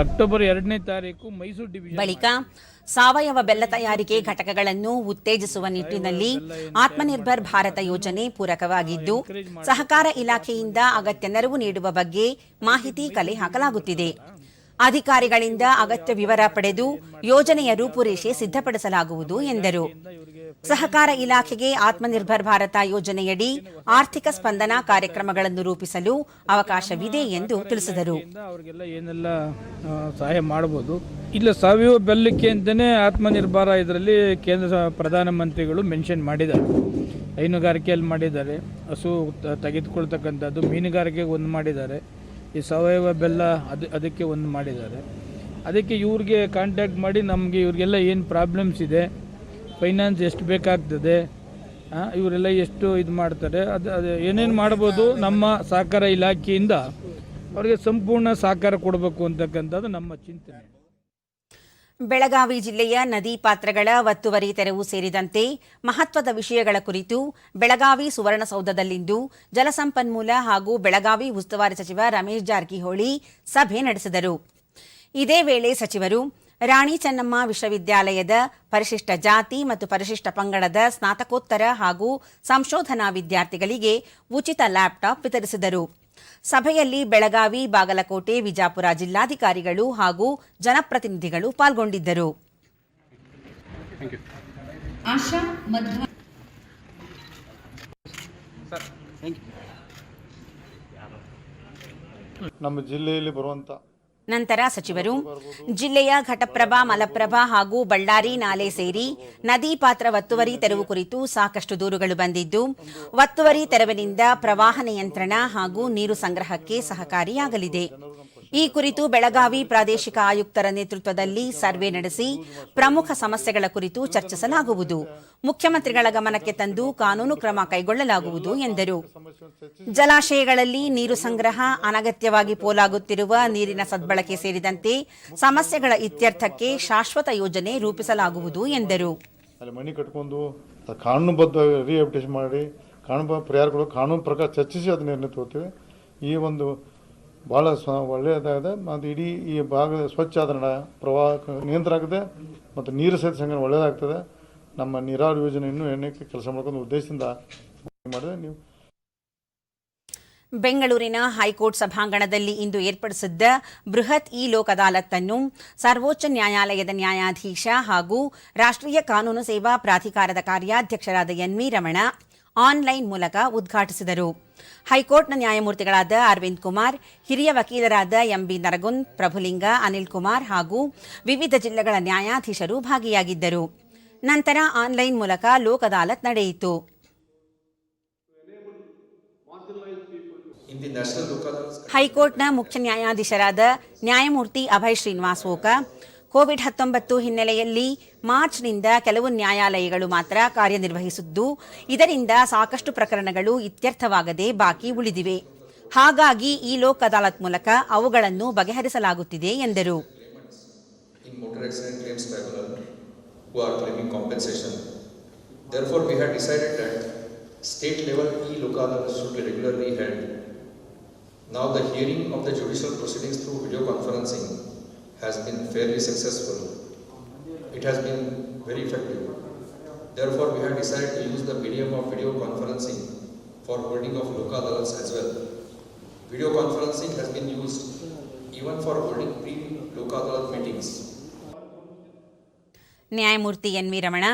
ಅಕ್ಟೋಬರ್ 2ನೇ ತಾರೀಕು ಮೈಸೂರು ಡಿವಿಷನ್ ಬಳಿಕ ಸಾವಯವ ಬೆಲ್ಲ ತಯಾರಿಕೆ ಘಟಕಗಳನ್ನು ಉತ್ತೇಜಿಸುವ ನಿಟ್ಟಿನಲ್ಲಿ ಆತ್ಮನಿರ್ಭರ್ ಭಾರತ ಯೋಜನೆ ಪೂರಕವಾಗಿದ್ದು ಸಹಕಾರ ಇಲಾಖೆಯಿಂದ ಅಗತ್ಯ ನೆರವು ನೀಡುವ ಬಗ್ಗೆ ಮಾಹಿತಿ ಕಲೆ ಹಾಕಲಾಗುತ್ತಿದೆ. ಅಧಿಕಾರಿಗಳಿಂದ ಅಗತ್ಯ ವಿವರ ಪಡೆದು ಯೋಜನೆಯ ರೂಪುರೇಷೆ ಸಿದ್ಧಪಡಿಸಲಾಗುವುದು ಎಂದರು. ಸಹಕಾರ ಇಲಾಖೆಗೆ ಆತ್ಮನಿರ್ಭರ್ ಭಾರತ ಯೋಜನೆಯಡಿ ಆರ್ಥಿಕ ಸ್ಪಂದನಾ ಕಾರ್ಯಕ್ರಮಗಳನ್ನು ರೂಪಿಸಲು ಅವಕಾಶವಿದೆ ಎಂದು ತಿಳಿಸಿದರು. ಅವರಿಗೆಲ್ಲ ಏನೆಲ್ಲ ಸಹಾಯ ಮಾಡಬಹುದು. ಇಲ್ಲ, ಸಾವಯವ ಬೆಲ್ಲಕ್ಕೆ ಅಂತಲೇ ಆತ್ಮನಿರ್ಭರ ಇದರಲ್ಲಿ ಕೇಂದ್ರ ಪ್ರಧಾನಮಂತ್ರಿಗಳು ಮೆನ್ಷನ್ ಮಾಡಿದ್ದಾರೆ. ಹೈನುಗಾರಿಕೆಯಲ್ಲಿ ಮಾಡಿದ್ದಾರೆ, ಹಸು ತೆಗೆದುಕೊಳ್ತಕ್ಕಂಥದ್ದು, ಮೀನುಗಾರಿಕೆಗೆ ಒಂದು ಮಾಡಿದ್ದಾರೆ, ಈ ಸಾವಯವ ಬೆಲ್ಲ ಅದಕ್ಕೆ ಒಂದು ಮಾಡಿದ್ದಾರೆ. ಅದಕ್ಕೆ ಇವ್ರಿಗೆ ಕಾಂಟ್ಯಾಕ್ಟ್ ಮಾಡಿ ನಮಗೆ ಇವ್ರಿಗೆಲ್ಲ ಏನು ಪ್ರಾಬ್ಲಮ್ಸ್ ಇದೆ, ಫೈನಾನ್ಸ್ ಎಷ್ಟು ಬೇಕಾಗ್ತದೆ, ಇವರೆಲ್ಲ ಎಷ್ಟು ಇದು ಮಾಡ್ತಾರೆ, ಅದು ಏನೇನು ಮಾಡ್ಬೋದು, ನಮ್ಮ ಸಹಕಾರ ಇಲಾಖೆಯಿಂದ ಅವರಿಗೆ ಸಂಪೂರ್ಣ ಸಹಕಾರ ಕೊಡಬೇಕು ಅಂತಕ್ಕಂಥದ್ದು ನಮ್ಮ ಚಿಂತನೆ. ಬೆಳಗಾವಿ ಜಿಲ್ಲೆಯ ನದಿ ಪಾತ್ರಗಳ ಒತ್ತುವರಿ ತೆರವು ಸೇರಿದಂತೆ ಮಹತ್ವದ ವಿಷಯಗಳ ಕುರಿತು ಬೆಳಗಾವಿ ಸುವರ್ಣಸೌಧದಲ್ಲಿಂದು ಜಲಸಂಪನ್ಮೂಲ ಹಾಗೂ ಬೆಳಗಾವಿ ಉಸ್ತುವಾರಿ ಸಚಿವ ರಮೇಶ್ ಜಾರಕಿಹೊಳಿ ಸಭೆ ನಡೆಸಿದರು. ಇದೇ ವೇಳೆ ಸಚಿವರು ರಾಣಿ ಚೆನ್ನಮ್ಮ ವಿಶ್ವವಿದ್ಯಾಲಯದ ಪರಿಶಿಷ್ಟ ಜಾತಿ ಮತ್ತು ಪರಿಶಿಷ್ಟ ಪಂಗಡದ ಸ್ನಾತಕೋತ್ತರ ಹಾಗೂ ಸಂಶೋಧನಾ ವಿದ್ಯಾರ್ಥಿಗಳಿಗೆ ಉಚಿತ ಲ್ಯಾಪ್ಟಾಪ್ ವಿತರಿಸಿದರು. ಸಭೆಯಲ್ಲಿ ಬೆಳಗಾವಿ, ಬಾಗಲಕೋಟೆ, ವಿಜಾಪುರ ಜಿಲ್ಲಾಧಿಕಾರಿಗಳು ಹಾಗೂ ಜನಪ್ರತಿನಿಧಿಗಳು ಪಾಲ್ಗೊಂಡಿದ್ದರು. ನಮ್ಮ ಜಿಲ್ಲೆಯಲ್ಲಿ ಬರುವಂತ ನಂತರ ಸಚಿವರು ಜಿಲ್ಲೆಯ ಘಟಪ್ರಭಾ, ಮಲಪ್ರಭಾ ಹಾಗೂ ಬಳ್ಳಾರಿ ನಾಲೆ ಸೇರಿ ನದಿ ಪಾತ್ರ ಒತ್ತುವರಿ ತೆರವು ಕುರಿತು ಸಾಕಷ್ಟು ದೂರುಗಳು ಬಂದಿದ್ದು, ಒತ್ತುವರಿ ತೆರವಿನಿಂದ ಪ್ರವಾಹ ನಿಯಂತ್ರಣ ಹಾಗೂ ನೀರು ಸಂಗ್ರಹಕ್ಕೆ ಸಹಕಾರಿಯಾಗಲಿದೆ. ಈ ಕುರಿತು ಬೆಳಗಾವಿ ಪ್ರಾದೇಶಿಕ ಆಯುಕ್ತರ ನೇತೃತ್ವದಲ್ಲಿ ಸರ್ವೆ ನಡೆಸಿ ಪ್ರಮುಖ ಸಮಸ್ಯೆಗಳ ಕುರಿತು ಚರ್ಚಿಸಲಾಗುವುದು. ಮುಖ್ಯಮಂತ್ರಿಗಳ ಗಮನಕ್ಕೆ ತಂದು ಕಾನೂನು ಕ್ರಮ ಕೈಗೊಳ್ಳಲಾಗುವುದು ಎಂದರು. ಜಲಾಶಯಗಳಲ್ಲಿ ನೀರು ಸಂಗ್ರಹ, ಅನಗತ್ಯವಾಗಿ ಪೋಲಾಗುತ್ತಿರುವ ನೀರಿನ ಸದ್ಬಳಕೆ ಸೇರಿದಂತೆ ಸಮಸ್ಯೆಗಳ ಇತ್ಯರ್ಥಕ್ಕೆ ಶಾಶ್ವತ ಯೋಜನೆ ರೂಪಿಸಲಾಗುವುದು ಎಂದರು. ಅಲ್ಲಿ ಮನೆ ಕಟ್ಕೊಂಡು ಕಾನೂನುಬದ್ಧ ರಿಹ್ಯಾಬಿಲಿಟೇಷನ್ ಮಾಡಿ ಕಾನೂನು ಪರಿಹಾರಗಳು ಕಾನೂನು ಪ್ರಕಾರ ಚರ್ಚಿಸಿ ಅದನ್ನ ನಿರ್ಣಯ ತಗೋತೀವಿ. ಈ ಒಂದು ಭಾಳ ಒಳ್ಳೆಯದಾಗಿದೆ ಮತ್ತು ಇಡೀ ಈ ಭಾಗದ ಸ್ವಚ್ಛ ಆದ ಪ್ರವಾಹ ನಿಯಂತ್ರಣ ಆಗಿದೆ ಮತ್ತು ನೀರು ಸಹಿತ ಸಂಗ್ರಹಣೆ ಒಳ್ಳೆಯದಾಗ್ತದೆ. ನಮ್ಮ ನೀರಾವರಿ ಯೋಜನೆ ಇನ್ನೂ ಎಣ್ಣೆಕ್ಕೆ ಕೆಲಸ ಮಾಡ್ಕೊಂಡು ಉದ್ದೇಶದಿಂದ ಮಾಡಿದೆ. ನೀವು ಬೆಂಗಳೂರಿನ ಹೈಕೋರ್ಟ್ ಸಭಾಂಗಣದಲ್ಲಿ ಇಂದು ಏರ್ಪಡಿಸಿದ್ದ ಬೃಹತ್ ಇ ಲೋಕ್ ಅದಾಲತ್ ಅನ್ನು ಸರ್ವೋಚ್ಚ ನ್ಯಾಯಾಲಯದ ನ್ಯಾಯಾಧೀಶ ಹಾಗೂ ರಾಷ್ಟ್ರೀಯ ಕಾನೂನು ಸೇವಾ ಪ್ರಾಧಿಕಾರದ ಕಾರ್ಯಾಧ್ಯಕ್ಷರಾದ ಎನ್.ವಿ. ರಮಣ ಆನ್ಲೈನ್ ಮೂಲಕ ಉದ್ಘಾಟಿಸಿದರು. ಹೈಕೋರ್ಟ್ನ ನ್ಯಾಯಮೂರ್ತಿಗಳಾದ ಅರವಿಂದ್ ಕುಮಾರ್, ಹಿರಿಯ ವಕೀಲರಾದ ಎಂಬಿ ನರಗುನ್, ಪ್ರಭುಲಿಂಗ, ಅನಿಲ್ ಕುಮಾರ್ ಹಾಗೂ ವಿವಿಧ ಜಿಲ್ಲೆಗಳ ನ್ಯಾಯಾಧೀಶರು ಭಾಗಿಯಾಗಿದ್ದರು. ನಂತರ ಆನ್ಲೈನ್ ಮೂಲಕ ಲೋಕ್ ಅದಾಲತ್ ನಡೆಯಿತು. ಹೈಕೋರ್ಟ್ನ ಮುಖ್ಯ ನ್ಯಾಯಾಧೀಶರಾದ ನ್ಯಾಯಮೂರ್ತಿ ಅಭಯ್ ಶ್ರೀನಿವಾಸ್ ಓಕಾ, ಕೋವಿಡ್-19 ಹಿನ್ನೆಲೆಯಲ್ಲಿ ಮಾರ್ಚ್ನಿಂದ ಕೆಲವು ನ್ಯಾಯಾಲಯಗಳು ಮಾತ್ರ ಕಾರ್ಯನಿರ್ವಹಿಸಿದ್ದು, ಇದರಿಂದ ಸಾಕಷ್ಟು ಪ್ರಕರಣಗಳು ಇತ್ಯರ್ಥವಾಗದೆ ಬಾಕಿ ಉಳಿದಿವೆ. ಹಾಗಾಗಿ ಈ ಲೋಕ್ ಅದಾಲತ್ ಮೂಲಕ ಅವುಗಳನ್ನು ಬಗೆಹರಿಸಲಾಗುತ್ತಿದೆ ಎಂದರು. Now the hearing of the judicial proceedings through video conferencing has been fairly successful. It has been very effective. Therefore, we have decided to use the medium of video conferencing for holding of Lok Adalats as well. Video conferencing has been used even for holding pre-Lok Adalat meetings. ನ್ಯಾಯಮೂರ್ತಿ NV. Ramana,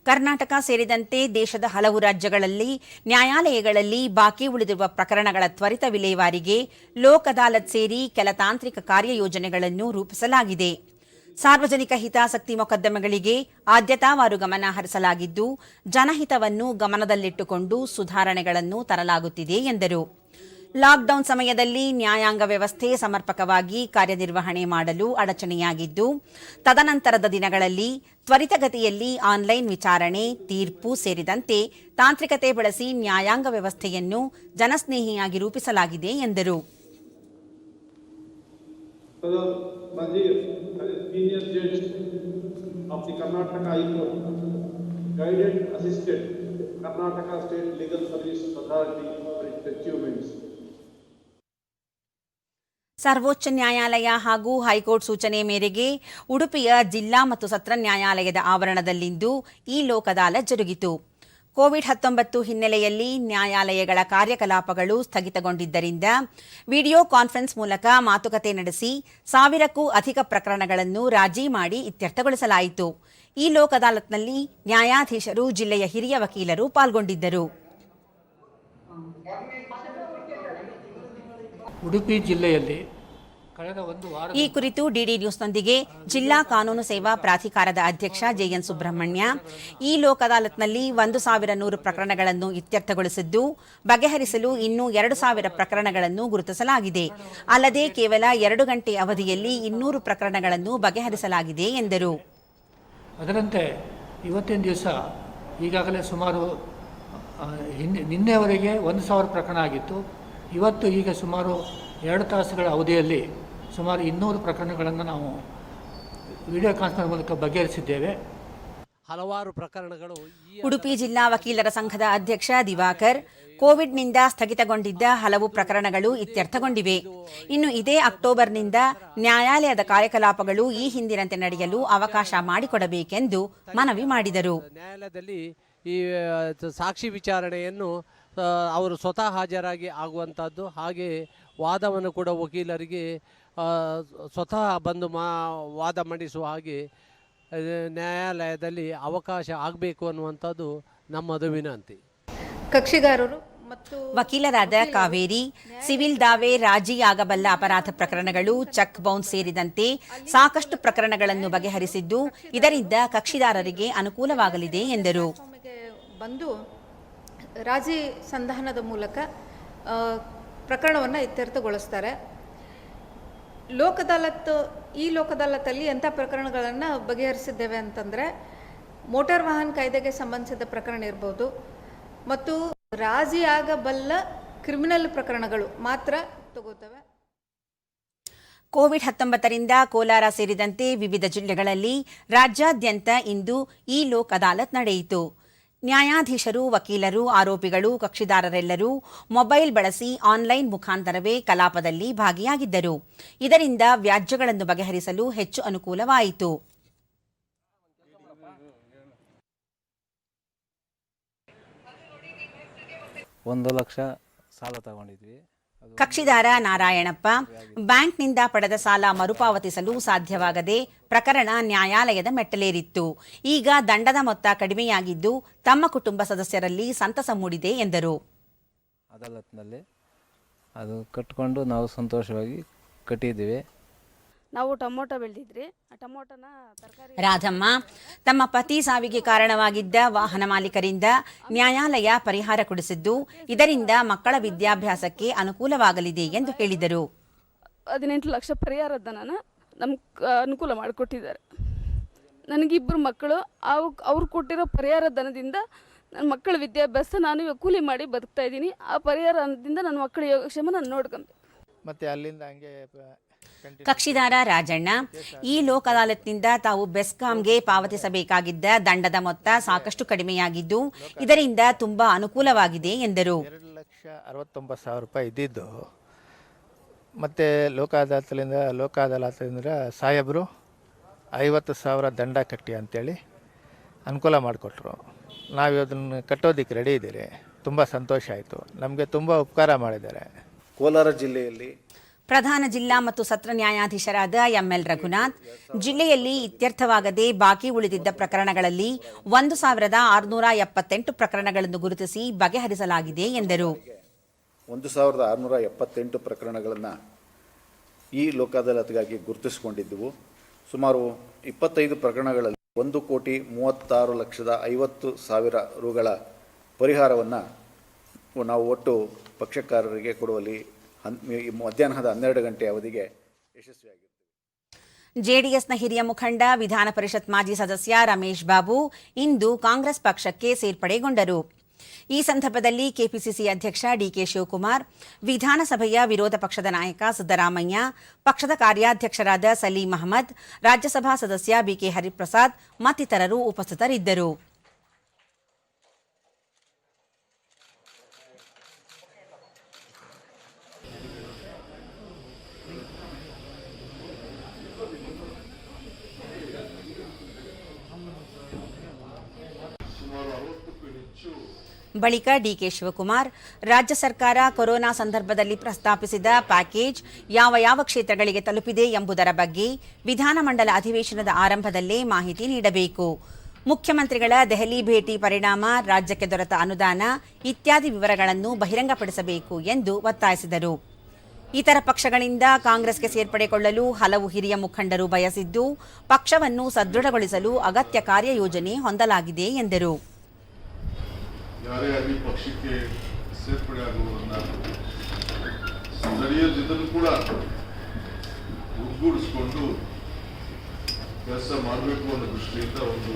Karnataka ಸೇರಿದಂತೆ ದೇಶದ ಹಲವು ರಾಜ್ಯಗಳಲ್ಲಿ ನ್ಯಾಯಾಲಯಗಳಲ್ಲಿ ಬಾಕಿ ಉಳಿದಿರುವ ಪ್ರಕರಣಗಳ ತ್ವರಿತ ವಿಲೇವಾರಿಗೆ ಲೋಕ್ ಅದಾಲತ್ ಸೇರಿ ಕೆಲ ತಾಂತ್ರಿಕ ಕಾರ್ಯಯೋಜನೆಗಳನ್ನು ರೂಪಿಸಲಾಗಿದೆ. ಸಾರ್ವಜನಿಕ ಹಿತಾಸಕ್ತಿ ಮೊಕದ್ದಮೆಗಳಿಗೆ ಆದ್ಯತಾವಾರು ಗಮನ ಹರಿಸಲಾಗಿದ್ದು, ಜನಹಿತವನ್ನು ಗಮನದಲ್ಲಿಟ್ಟುಕೊಂಡು ಸುಧಾರಣೆಗಳನ್ನು ತರಲಾಗುತ್ತಿದೆ ಎಂದರು. ಲಾಕ್ಡೌನ್ ಸಮಯದಲ್ಲಿ ನ್ಯಾಯಾಂಗ ವ್ಯವಸ್ಥೆ ಸಮರ್ಪಕವಾಗಿ ಕಾರ್ಯನಿರ್ವಹಣೆ ಮಾಡಲು ಅಡಚಣೆಯಾಗಿದ್ದು, ತದನಂತರದ ದಿನಗಳಲ್ಲಿ ತ್ವರಿತಗತಿಯಲ್ಲಿ ಆನ್ಲೈನ್ ವಿಚಾರಣೆ, ತೀರ್ಪು ಸೇರಿದಂತೆ ತಾಂತ್ರಿಕತೆ ಬಳಸಿ ನ್ಯಾಯಾಂಗ ವ್ಯವಸ್ಥೆಯನ್ನು ಜನಸ್ನೇಹಿಯಾಗಿ ರೂಪಿಸಲಾಗಿದೆ ಎಂದರು. ಸರ್ವೋಚ್ಚ ನ್ಯಾಯಾಲಯ ಹಾಗೂ ಹೈಕೋರ್ಟ್ ಸೂಚನೆ ಮೇರೆಗೆ ಉಡುಪಿಯ ಜಿಲ್ಲಾ ಮತ್ತು ಸತ್ರ ನ್ಯಾಯಾಲಯದ ಆವರಣದಲ್ಲಿಂದು ಈ ಲೋಕ್ ಅದಾಲತ್ ಜರುಗಿತು. ಕೋವಿಡ್-19 ಹಿನ್ನೆಲೆಯಲ್ಲಿ ನ್ಯಾಯಾಲಯಗಳ ಕಾರ್ಯಕಲಾಪಗಳು ಸ್ಥಗಿತಗೊಂಡಿದ್ದರಿಂದ ವಿಡಿಯೋ ಕಾನ್ಫರೆನ್ಸ್ ಮೂಲಕ ಮಾತುಕತೆ ನಡೆಸಿ 1000ಕ್ಕೂ ಅಧಿಕ ಪ್ರಕರಣಗಳನ್ನು ರಾಜಿ ಮಾಡಿ ಇತ್ಯರ್ಥಗೊಳಿಸಲಾಯಿತು. ಈ ಲೋಕ್ ಅದಾಲತ್ನಲ್ಲಿ ನ್ಯಾಯಾಧೀಶರು, ಜಿಲ್ಲೆಯ ಹಿರಿಯ ವಕೀಲರು ಪಾಲ್ಗೊಂಡಿದ್ದರು. ಉಡುಪಿ ಜಿಲ್ಲೆಯಲ್ಲಿ ಕಳೆದ ಒಂದು ವಾರ ಈ ಕುರಿತು ಡಿಡಿ ನ್ಯೂಸ್ನೊಂದಿಗೆ ಜಿಲ್ಲಾ ಕಾನೂನು ಸೇವಾ ಪ್ರಾಧಿಕಾರದ ಅಧ್ಯಕ್ಷ ಜೆಎನ್ ಸುಬ್ರಹ್ಮಣ್ಯ, ಈ ಲೋಕ್ ಅದಾಲತ್ನಲ್ಲಿ 1100 ಪ್ರಕರಣಗಳನ್ನು ಇತ್ಯರ್ಥಗೊಳಿಸಿದ್ದು, ಬಗೆಹರಿಸಲು ಇನ್ನೂ 2000 ಪ್ರಕರಣಗಳನ್ನು ಗುರುತಿಸಲಾಗಿದೆ. ಅಲ್ಲದೆ ಕೇವಲ 2 ಗಂಟೆ ಅವಧಿಯಲ್ಲಿ 200 ಪ್ರಕರಣಗಳನ್ನು ಬಗೆಹರಿಸಲಾಗಿದೆ ಎಂದರು. ಅದರಂತೆ ಇವತ್ತಿನ ದಿವಸ ಈಗಾಗಲೇ ಸುಮಾರು ನಿನ್ನೆವರೆಗೆ 1000 ಪ್ರಕರಣ ಆಗಿತ್ತು. ಇವತ್ತು ಈಗ ಸುಮಾರು 2 ತಾಸುಗಳ ಅವಧಿಯಲ್ಲಿ ಸುಮಾರು 200 ಪ್ರಕರಣಗಳನ್ನು ನಾವು ವಿಡಿಯೋ ಕಾನ್ಫರೆನ್ಸ್ ಮೂಲಕ ಬಗೆಹರಿಸಿದ್ದೇವೆ. ಹಲವಾರು ಪ್ರಕರಣಗಳು ಉಡುಪಿ ಜಿಲ್ಲಾ ವಕೀಲರ ಸಂಘದ ಅಧ್ಯಕ್ಷ ದಿವಾಕರ್, ಕೋವಿಡ್ನಿಂದ ಸ್ಥಗಿತಗೊಂಡಿದ್ದ ಹಲವು ಪ್ರಕರಣಗಳು ಇತ್ಯರ್ಥಗೊಂಡಿವೆ. ಇನ್ನು ಇದೇ ಅಕ್ಟೋಬರ್ನಿಂದ ನ್ಯಾಯಾಲಯದ ಕಾರ್ಯಕಲಾಪಗಳು ಈ ಹಿಂದಿನಂತೆ ನಡೆಯಲು ಅವಕಾಶ ಮಾಡಿಕೊಡಬೇಕೆಂದು ಮನವಿ ಮಾಡಿದರು. ನ್ಯಾಯಾಲಯದಲ್ಲಿ ಈ ಸಾಕ್ಷಿ ವಿಚಾರಣೆಯನ್ನು ಅವರು ಸ್ವತಃ ಹಾಜರಾಗಿ ಆಗುವಂಥದ್ದು, ಹಾಗೆ ವಾದವನ್ನು ಕೂಡ ವಕೀಲರಿಗೆ ಸ್ವತಃ ಬಂದು ವಾದ ಮಂಡಿಸುವ ಹಾಗೆ ನ್ಯಾಯಾಲಯದಲ್ಲಿ ಅವಕಾಶ ಆಗಬೇಕು ಅನ್ನುವಂಥದ್ದು ನಮ್ಮದು ವಿನಂತಿ. ಕಕ್ಷಿಗಾರರು ಮತ್ತು ವಕೀಲರಾದ ಕಾವೇರಿ, ಸಿವಿಲ್ ದಾವೆ, ರಾಜಿ ಆಗಬಲ್ಲ ಅಪರಾಧ ಪ್ರಕರಣಗಳು, ಚೆಕ್ ಬೌನ್ಸ್ ಸೇರಿದಂತೆ ಸಾಕಷ್ಟು ಪ್ರಕರಣಗಳನ್ನು ಬಗೆಹರಿಸಿದ್ದು, ಇದರಿಂದ ಕಕ್ಷಿದಾರರಿಗೆ ಅನುಕೂಲವಾಗಲಿದೆ ಎಂದರು. ಬಂದು ರಾಜಿ ಸಂಧಾನದ ಮೂಲಕ ಪ್ರಕರಣವನ್ನು ಇತ್ಯರ್ಥಗೊಳಿಸ್ತಾರೆ. ಈ ಲೋಕ್ ಅದಾಲತ್ತಲ್ಲಿ ಎಂಥ ಪ್ರಕರಣಗಳನ್ನು ಬಗೆಹರಿಸಿದ್ದೇವೆ ಅಂತಂದರೆ, ಮೋಟಾರ್ ವಾಹನ ಕಾಯ್ದೆಗೆ ಸಂಬಂಧಿಸಿದ ಪ್ರಕರಣ ಇರ್ಬೋದು ಮತ್ತು ರಾಜಿ ಆಗಬಲ್ಲ ಕ್ರಿಮಿನಲ್ ಪ್ರಕರಣಗಳು ಮಾತ್ರ ತಗೋತವೆ. ಕೋವಿಡ್-19ರಿಂದ ಕೋಲಾರ ಸೇರಿದಂತೆ ವಿವಿಧ ಜಿಲ್ಲೆಗಳಲ್ಲಿ ರಾಜ್ಯಾದ್ಯಂತ ಇಂದು ಈ ಲೋಕ್ ಅದಾಲತ್ ನಡೆಯಿತು. ನ್ಯಾಯಾಧೀಶರು, ವಕೀಲರು, ಆರೋಪಿಗಳು, ಕಕ್ಷಿದಾರರೆಲ್ಲರೂ ಮೊಬೈಲ್ ಬಳಸಿ ಆನ್ಲೈನ್ ಮುಖಾಂತರವೇ ಕಲಾಪದಲ್ಲಿ ಭಾಗಿಯಾಗಿದ್ದರು. ಇದರಿಂದ ವ್ಯಾಜ್ಯಗಳನ್ನು ಬಗೆಹರಿಸಲು ಹೆಚ್ಚು ಅನುಕೂಲವಾಯಿತು. 1 ಲಕ್ಷ ಸಾಲ ತಗೊಂಡಿದ್ವಿ. ಕಕ್ಷಿದಾರ ನಾರಾಯಣಪ್ಪ, ಬ್ಯಾಂಕ್ನಿಂದ ಪಡೆದ ಸಾಲ ಮರುಪಾವತಿಸಲು ಸಾಧ್ಯವಾಗದೆ ಪ್ರಕರಣ ನ್ಯಾಯಾಲಯದ ಮೆಟ್ಟಲೇರಿತ್ತು. ಈಗ ದಂಡದ ಮೊತ್ತ ಕಡಿಮೆಯಾಗಿದ್ದು ತಮ್ಮ ಕುಟುಂಬ ಸದಸ್ಯರಲ್ಲಿ ಸಂತಸ ಮೂಡಿದೆ ಎಂದರು. ಅದಾಲತ್ನಲ್ಲಿ ಅದು ಕಟ್ಕೊಂಡು ನಾವು ಸಂತೋಷವಾಗಿ ಕಟ್ಟಿದ್ದೀವಿ. ನಾವು ಟೊಮೊಟೊ ಬೆಳೆದಿದ್ರಿ, ಆ ಟೊಮೊಟೊನ ತರಕಾರಿ. ರಾಧಮ್ಮ, ತಮ್ಮ ಪತಿ ಸಾವಿಗೆ ಕಾರಣವಾಗಿದ್ದ ವಾಹನ ಮಾಲೀಕರಿಂದ ನ್ಯಾಯಾಲಯ ಪರಿಹಾರ ಕೊಡಿಸಿದ್ದು, ಇದರಿಂದ ಮಕ್ಕಳ ವಿದ್ಯಾಭ್ಯಾಸಕ್ಕೆ ಅನುಕೂಲವಾಗಲಿದೆ ಎಂದು ಹೇಳಿದರು. 18 ಲಕ್ಷ ಪರಿಹಾರದ ನಮ್ಗೆ ಅನುಕೂಲ ಮಾಡಿಕೊಟ್ಟಿದ್ದಾರೆ. ನನಗಿಬ್ಬರು ಮಕ್ಕಳು, ಅವ್ರು ಕೊಟ್ಟಿರೋ ಪರಿಹಾರ ಧನದಿಂದ ನನ್ನ ಮಕ್ಕಳ ವಿದ್ಯಾಭ್ಯಾಸ ನಾನು ಇವಾಗ ಕೂಲಿ ಮಾಡಿ ಬದುಕ್ತಾ ಇದ್ದೀನಿ. ಆ ಪರಿಹಾರ ಹಣದಿಂದ ನನ್ನ ಮಕ್ಕಳ ಯೋಗಕ್ಷೇಮ ನಾನು ನೋಡ್ಕೊಬೇಕು. ಮತ್ತೆ ಅಲ್ಲಿಂದ ಹಂಗೆ ಕಕ್ಷಿದಾರ ರಾಜಣ್ಣ, ಈ ಲೋಕ್ ಅದಾಲತ್ನಿಂದ ತಾವು ಬೆಸ್ಕಾಂಗೆ ಪಾವತಿಸಬೇಕಾಗಿದ್ದ ದಂಡದ ಮೊತ್ತ ಸಾಕಷ್ಟು ಕಡಿಮೆಯಾಗಿದ್ದು, ಇದರಿಂದ ತುಂಬಾ ಅನುಕೂಲವಾಗಿದೆ ಎಂದರು. 2,69,000 ರೂಪಾಯಿ ಇದ್ದಿದ್ದು ಮತ್ತೆ ಲೋಕ ಅದಾಲತ್ನಿಂದ ಸಾಹೇಬರು 50,000 ದಂಡ ಕಟ್ಟಿ ಅಂತೇಳಿ ಅನುಕೂಲ ಮಾಡಿಕೊಟ್ರು. ನಾವು ಅದನ್ನು ಕಟ್ಟೋದಕ್ಕೆ ರೆಡಿ ಇದ್ದೀರಿ. ತುಂಬ ಸಂತೋಷ ಆಯಿತು. ನಮಗೆ ತುಂಬ ಉಪಕಾರ ಮಾಡಿದ್ದಾರೆ. ಕೋಲಾರ ಜಿಲ್ಲೆಯಲ್ಲಿ ಪ್ರಧಾನ ಜಿಲ್ಲಾ ಮತ್ತು ಸತ್ರ ನ್ಯಾಯಾಧೀಶರಾದ ಎಂಎಲ್ ರಘುನಾಥ್, ಜಿಲ್ಲೆಯಲ್ಲಿ ಇತ್ಯರ್ಥವಾಗದೆ ಬಾಕಿ ಉಳಿದಿದ್ದ ಪ್ರಕರಣಗಳಲ್ಲಿ 1,678 ಪ್ರಕರಣಗಳನ್ನು ಗುರುತಿಸಿ ಬಗೆಹರಿಸಲಾಗಿದೆ ಎಂದರು. 1,678 ಪ್ರಕರಣಗಳನ್ನು ಈ ಲೋಕ ಅದಾಲತ್ಗಾಗಿ ಗುರುತಿಸಿಕೊಂಡಿದ್ದೆವು. ಸುಮಾರು 25 ಪ್ರಕರಣಗಳಲ್ಲಿ 1,36,50,000 ರೂಗಳ ಪರಿಹಾರವನ್ನು ನಾವು ಒಟ್ಟು ಪಕ್ಷಕಾರರಿಗೆ ಕೊಡುವಲ್ಲಿ ಮಧ್ಯಾಹ್ನದ 12 ಗಂಟೆ ಅವಧಿಗೆ ಯಶಸ್ವಿಯಾಗಿತ್ತು. ಜೆಡಿಎಸ್ನ ಹಿರಿಯ ಮುಖಂಡ, ವಿಧಾನ ಪರಿಷತ್ ಮಾಜಿ ಸದಸ್ಯ ರಮೇಶ್ ಬಾಬು ಇಂದು ಕಾಂಗ್ರೆಸ್ ಪಕ್ಷಕ್ಕೆ ಸೇರ್ಪಡೆಗೊಂಡರು. ಈ ಸಂದರ್ಭದಲ್ಲಿ ಕೆಪಿಸಿಸಿ ಅಧ್ಯಕ್ಷ ಡಿಕೆ ಶಿವಕುಮಾರ್, ವಿಧಾನಸಭೆಯ ವಿರೋಧ ಪಕ್ಷದ ನಾಯಕ ಸಿದ್ದರಾಮಯ್ಯ, ಪಕ್ಷದ ಕಾರ್ಯಾಧ್ಯಕ್ಷರಾದ ಸಲೀಂ ಅಹಮದ್, ರಾಜ್ಯಸಭಾ ಸದಸ್ಯ ಬಿಕೆ ಹರಿಪ್ರಸಾದ್ ಮತ್ತಿತರರು ಉಪಸ್ಥಿತರಿದ್ದರು. ಬಳಿಕ ಡಿಕೆ ಶಿವಕುಮಾರ್ ರಾಜ್ಯ ಸರ್ಕಾರ ಕೊರೋನಾ ಸಂದರ್ಭದಲ್ಲಿ ಪ್ರಸ್ತಾಪಿಸಿದ ಪ್ಯಾಕೇಜ್ ಯಾವ ಕ್ಷೇತ್ರಗಳಿಗೆ ತಲುಪಿದೆ ಎಂಬುದರ ಬಗ್ಗೆ ವಿಧಾನಮಂಡಲ ಅಧಿವೇಶನದ ಆರಂಭದಲ್ಲೇ ಮಾಹಿತಿ ನೀಡಬೇಕು. ಮುಖ್ಯಮಂತ್ರಿಗಳ ದೆಹಲಿ ಭೇಟಿ ಪರಿಣಾಮ, ರಾಜ್ಯಕ್ಕೆ ದೊರೆತ ಅನುದಾನ ಇತ್ಯಾದಿ ವಿವರಗಳನ್ನು ಬಹಿರಂಗಪಡಿಸಬೇಕು ಎಂದು ಒತ್ತಾಯಿಸಿದರು. ಇತರ ಪಕ್ಷಗಳಿಂದ ಕಾಂಗ್ರೆಸ್ಗೆ ಸೇರ್ಪಡೆಗೊಳ್ಳಲು ಹಲವು ಹಿರಿಯ ಮುಖಂಡರು ಬಯಸಿದ್ದು, ಪಕ್ಷವನ್ನು ಸದೃಢಗೊಳಿಸಲು ಅಗತ್ಯ ಕಾರ್ಯಯೋಜನೆ ಹೊಂದಲಾಗಿದೆ ಎಂದರು. ಯಾರೇ ಆಗಲಿ ಪಕ್ಷಕ್ಕೆ ಸೇರ್ಪಡೆಯಾಗುವುದನ್ನ ಸ್ಥಳೀಯ ಜನರು ಕೂಡ ಒಗ್ಗೂಡಿಸಿಕೊಂಡು ಕೆಲಸ ಮಾಡಬೇಕು ಅನ್ನೋ ದೃಷ್ಟಿಯಿಂದ ಒಂದು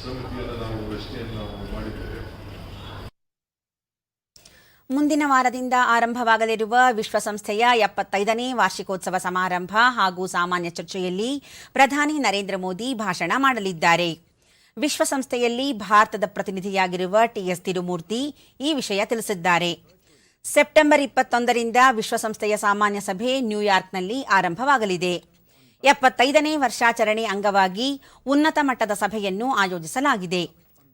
ಸಮಿತಿಯನ್ನು ರಚನೆಯನ್ನು ಮಾಡಿದ್ದೇವೆ. ಮುಂದಿನ ವಾರದಿಂದ ಆರಂಭವಾಗಲಿರುವ ವಿಶ್ವಸಂಸ್ಥೆಯ 75ನೇ ವಾರ್ಷಿಕೋತ್ಸವ ಸಮಾರಂಭ ಹಾಗೂ ಸಾಮಾನ್ಯ ಚರ್ಚೆಯಲ್ಲಿ ಪ್ರಧಾನಿ ನರೇಂದ್ರ ಮೋದಿ ಭಾಷಣ ಮಾಡಲಿದ್ದಾರೆ. ವಿಶ್ವಸಂಸ್ಥೆಯಲ್ಲಿ ಭಾರತದ ಪ್ರತಿನಿಧಿಯಾಗಿರುವ ಟಿಎಸ್ ತಿರುಮೂರ್ತಿ ಈ ವಿಷಯ ತಿಳಿಸಿದ್ದಾರೆ. ಸೆಪ್ಟೆಂಬರ್ 21ರಿಂದ ವಿಶ್ವಸಂಸ್ಥೆಯ ಸಾಮಾನ್ಯ ಸಭೆ ನ್ಯೂಯಾರ್ಕ್ನಲ್ಲಿ ಆರಂಭವಾಗಲಿದೆ. 75ನೇ ವರ್ಷಾಚರಣೆ ಅಂಗವಾಗಿ ಉನ್ನತ ಮಟ್ಟದ ಸಭೆಯನ್ನು ಆಯೋಜಿಸಲಾಗಿದೆ.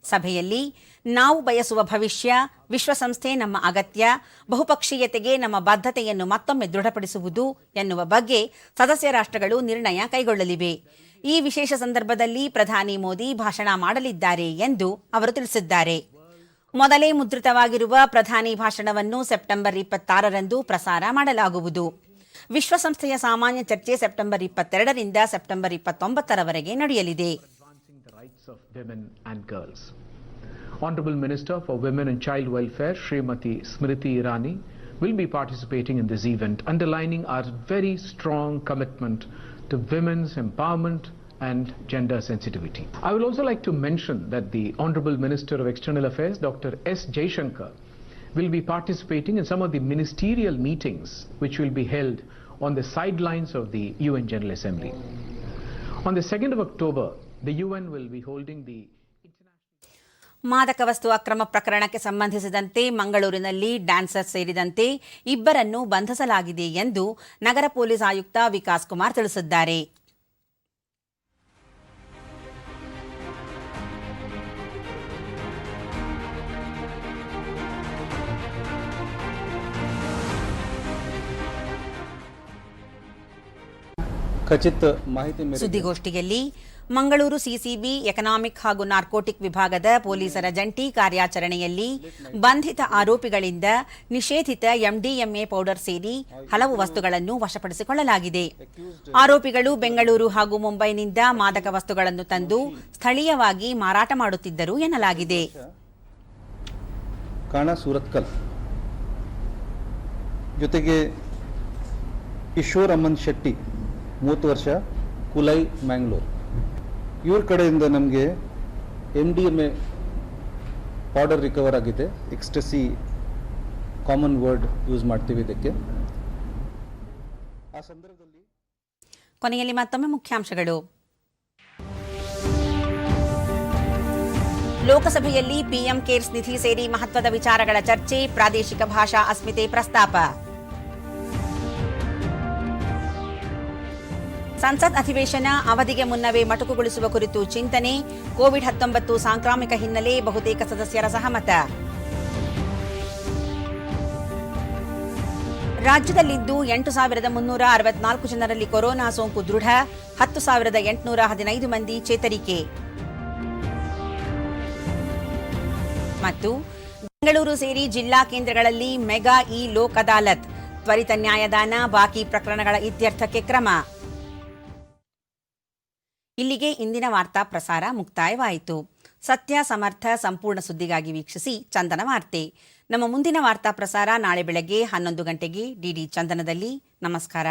ಸಭೆಯಲ್ಲಿ ನಾವು ಬಯಸುವ ಭವಿಷ್ಯ, ವಿಶ್ವಸಂಸ್ಥೆ ನಮ್ಮ ಅಗತ್ಯ, ಬಹುಪಕ್ಷೀಯತೆಗೆ ನಮ್ಮ ಬದ್ಧತೆಯನ್ನು ಮತ್ತೊಮ್ಮೆ ದೃಢಪಡಿಸುವುದು ಎನ್ನುವ ಬಗ್ಗೆ ಸದಸ್ಯ ರಾಷ್ಟ್ರಗಳು ನಿರ್ಣಯ ಕೈಗೊಳ್ಳಲಿವೆ. ಈ ವಿಶೇಷ ಸಂದರ್ಭದಲ್ಲಿ ಪ್ರಧಾನಿ ಮೋದಿ ಭಾಷಣ ಮಾಡಲಿದ್ದಾರೆ ಎಂದು ಅವರು ತಿಳಿಸಿದ್ದಾರೆ. ಮೊದಲೇ ಮುದ್ರಿತವಾಗಿರುವ ಪ್ರಧಾನಿ ಭಾಷಣವನ್ನು ಸೆಪ್ಟೆಂಬರ್ 26ರಂದು ಪ್ರಸಾರ ಮಾಡಲಾಗುವುದು. ವಿಶ್ವಸಂಸ್ಥೆಯ ಸಾಮಾನ್ಯ ಚರ್ಚೆ ಸೆಪ್ಟೆಂಬರ್ 22ರಿಂದ ಸೆಪ್ಟೆಂಬರ್ 29ರವರೆಗೆ ನಡೆಯಲಿದೆ. Honorable Minister for Women and Child Welfare, Srimati Smriti Irani, will be participating in this event, underlining our very strong commitment to women's empowerment and gender sensitivity. I would also like to mention that the Honorable Minister of External Affairs, Dr. S. Jaishankar, will be participating in some of the ministerial meetings which will be held on the sidelines of the UN General Assembly. On the 2nd of October, the UN will be holding the ಮಾದಕ ವಸ್ತು ಅಕ್ರಮ ಪ್ರಕರಣಕ್ಕೆ ಸಂಬಂಧಿಸಿದಂತೆ ಮಂಗಳೂರಿನಲ್ಲಿ dancer ಸೇರಿದಂತೆ ಇಬ್ಬರನ್ನು ಬಂಧಿಸಲಾಗಿದೆ ಎಂದು ನಗರ ಪೊಲೀಸ್ ಆಯುಕ್ತ ವಿಕಾಸ್ ಕುಮಾರ್ ತಿಳಿಸಿದ್ದಾರೆ. ಸುದ್ದಿಗೋಷ್ಠಿಯಲ್ಲಿ ಮಂಗಳೂರು ಸಿಸಿಬಿ ಎಕನಾಮಿಕ್ ಹಾಗೂ ನಾರ್ಕೋಟಿಕ್ ವಿಭಾಗದ ಪೊಲೀಸರ ಜಂಟಿ ಕಾರ್ಯಾಚರಣೆಯಲ್ಲಿ ಬಂಧಿತ ಆರೋಪಿಗಳಿಂದ ನಿಷೇಧಿತ ಎಂಡಿಎಂಎ ಪೌಡರ್ ಸೇರಿ ಹಲವು ವಸ್ತುಗಳನ್ನು ವಶಪಡಿಸಿಕೊಳ್ಳಲಾಗಿದೆ. ಆರೋಪಿಗಳು ಬೆಂಗಳೂರು ಹಾಗೂ ಮುಂಬೈನಿಂದ ಮಾದಕ ವಸ್ತುಗಳನ್ನು ತಂದು ಸ್ಥಳೀಯವಾಗಿ ಮಾರಾಟ ಮಾಡುತ್ತಿದ್ದರು ಎನ್ನಲಾಗಿದೆ. ಕಾಣ ಸೂರತ್ಕಲ್ ಜೊತೆಗೆ ಕಿಶೋರ್ ಅಮನ್ ಶೆಟ್ಟಿ 30 ವರ್ಷ, ಕುಲೈ, ಮ್ಯಾಂಗ್ಳೂರ್. ಇವ್ರ ಕಡೆಯಿಂದ ನಮಗೆ MDMA ಪೌಡರ್ ರಿಕವರ್ ಆಗಿದೆ. ಎಕ್ಸ್ಟಸಿ ಕಾಮನ್ ವರ್ಡ್ ಯೂಸ್ ಮಾಡ್ತೀವಿ ಇದಕ್ಕೆ. ಆ ಸಂದರ್ಭದಲ್ಲಿ ಕೊನೆಯಲ್ಲಿ ಮತ್ತೊಮ್ಮೆ ಮುಖ್ಯಾಂಶಗಳು. ಲೋಕಸಭೆಯಲ್ಲಿ ಪಿಎಂ ಕೇರ್ಸ್ ನಿಧಿ ಸೇರಿ ಮಹತ್ವದ ವಿಚಾರಗಳ ಚರ್ಚೆ, ಪ್ರಾದೇಶಿಕ ಭಾಷಾ ಅಸ್ಮಿತೆ ಪ್ರಸ್ತಾಪ. ಸಂಸತ್ ಅಧಿವೇಶನ ಅವಧಿಗೆ ಮುನ್ನವೇ ಮೊಟಕುಗೊಳಿಸುವ ಕುರಿತು ಚಿಂತನೆ, ಕೋವಿಡ್-19 ಸಾಂಕ್ರಾಮಿಕ ಹಿನ್ನೆಲೆ ಬಹುತೇಕ ಸದಸ್ಯರ ಸಹಮತ. ರಾಜ್ಯದಲ್ಲಿಂದು 8,364 ಜನರಲ್ಲಿ ಕೊರೋನಾ ಸೋಂಕು ದೃಢ, 10,815 ಮಂದಿ ಚೇತರಿಕೆ. ಮತ್ತು ಬೆಂಗಳೂರು ಸೇರಿ ಜಿಲ್ಲಾ ಕೇಂದ್ರಗಳಲ್ಲಿ ಮೆಗಾ ಇ ಲೋಕ್ ಅದಾಲತ್, ತ್ವರಿತ ನ್ಯಾಯದಾನ, ಬಾಕಿ ಪ್ರಕರಣಗಳ ಇತ್ಯರ್ಥಕ್ಕೆ ಕ್ರಮ. ಇಲ್ಲಿಗೆ ಇಂದಿನ ವಾರ್ತಾ ಪ್ರಸಾರ ಮುಕ್ತಾಯವಾಯಿತು. ಸತ್ಯ, ಸಮರ್ಥ, ಸಂಪೂರ್ಣ ಸುದ್ದಿಗಾಗಿ ವೀಕ್ಷಿಸಿ ಚಂದನ ವಾರ್ತೆ. ನಮ್ಮ ಮುಂದಿನ ವಾರ್ತಾ ಪ್ರಸಾರ ನಾಳೆ ಬೆಳಗ್ಗೆ 11 ಗಂಟೆಗೆ ಡಿಡಿ ಚಂದನದಲ್ಲಿ. ನಮಸ್ಕಾರ.